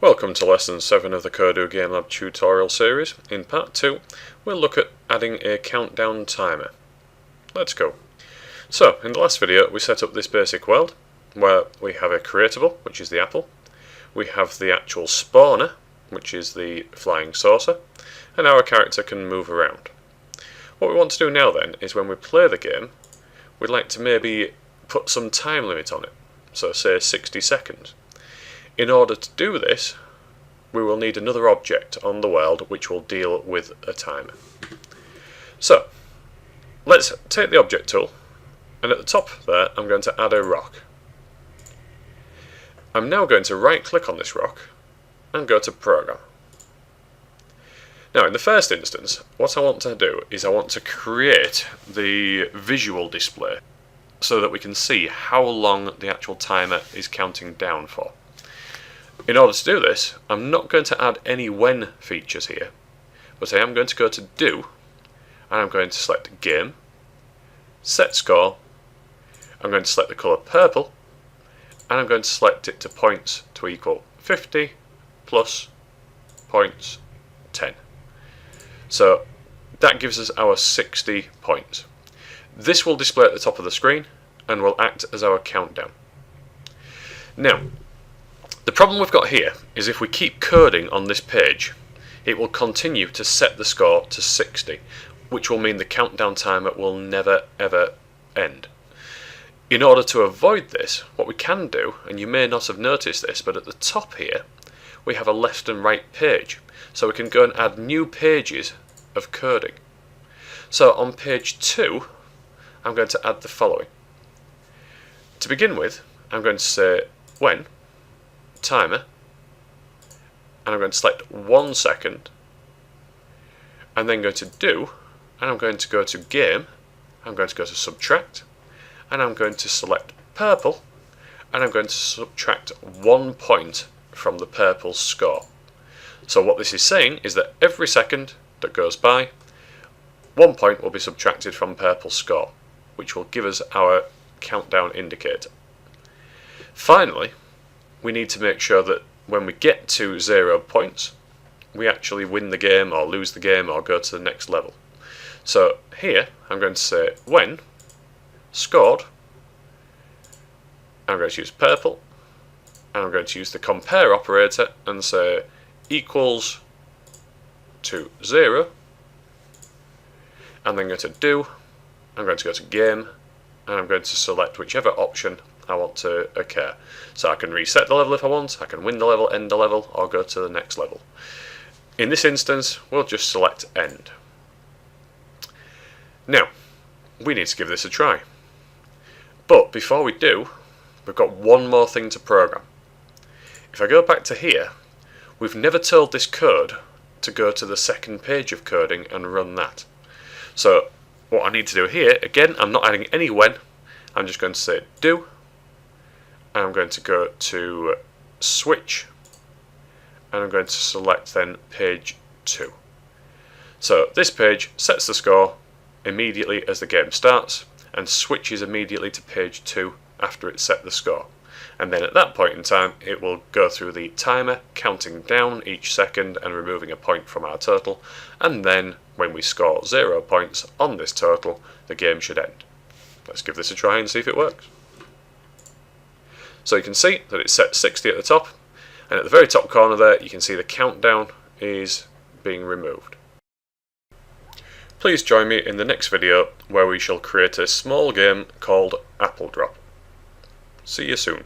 Welcome to Lesson 7 of the Kodoo Game Lab tutorial series. In part 2, we'll look at adding a countdown timer. Let's go. So, in the last video we set up this basic world, where we have a creatable, which is the apple, we have the actual spawner, which is the flying saucer, and our character can move around. What we want to do now then, is when we play the game, we'd like to maybe put some time limit on it, so say 60 seconds. In order to do this, we will need another object on the world which will deal with a timer. So, let's take the object tool, and at the top there I'm going to add a rock. I'm now going to right click on this rock and go to Program. Now in the first instance, what I want to do is I want to create the visual display so that we can see how long the actual timer is counting down for. In order to do this, I'm not going to add any when features here, but I am going to go to Do, and I'm going to select Game, Set Score, I'm going to select the colour purple, and I'm going to select it to points to equal 50 plus points 10. So that gives us our 60 points. This will display at the top of the screen and will act as our countdown. Now, the problem we've got here is if we keep coding on this page, it will continue to set the score to 60, which will mean the countdown timer will never ever end. In order to avoid this, what we can do, and you may not have noticed this, but at the top here we have a left and right page, so we can go and add new pages of coding. So on page 2 I'm going to add the following. To begin with, I'm going to say when timer, and I'm going to select 1 second, and then go to Do, and I'm going to go to Game, I'm going to go to Subtract, and I'm going to select purple, and I'm going to subtract 1 point from the purple score. So what this is saying is that every second that goes by, 1 point will be subtracted from purple score, which will give us our countdown indicator. Finally, we need to make sure that when we get to 0 points, we actually win the game or lose the game or go to the next level. So here I'm going to say when scored, I'm going to use purple, and I'm going to use the compare operator and say equals to 0, and then go to Do, I'm going to go to Game, and I'm going to select whichever option I want to occur. So I can reset the level if I want, I can win the level, end the level, or go to the next level. In this instance, we'll just select End. Now, we need to give this a try. But before we do, we've got one more thing to program. If I go back to here, we've never told this code to go to the second page of coding and run that. So what I need to do here, again, I'm not adding any when, I'm just going to say Do, and I'm going to go to Switch, and I'm going to select then page 2. So this page sets the score immediately as the game starts and switches immediately to page 2 after it's set the score. And then at that point in time it will go through the timer, counting down each second and removing a point from our total, and then when we score 0 points on this total, the game should end. Let's give this a try and see if it works. So you can see that it's set 60 at the top, and at the very top corner there you can see the countdown is being removed. Please join me in the next video where we shall create a small game called Apple Drop. See you soon.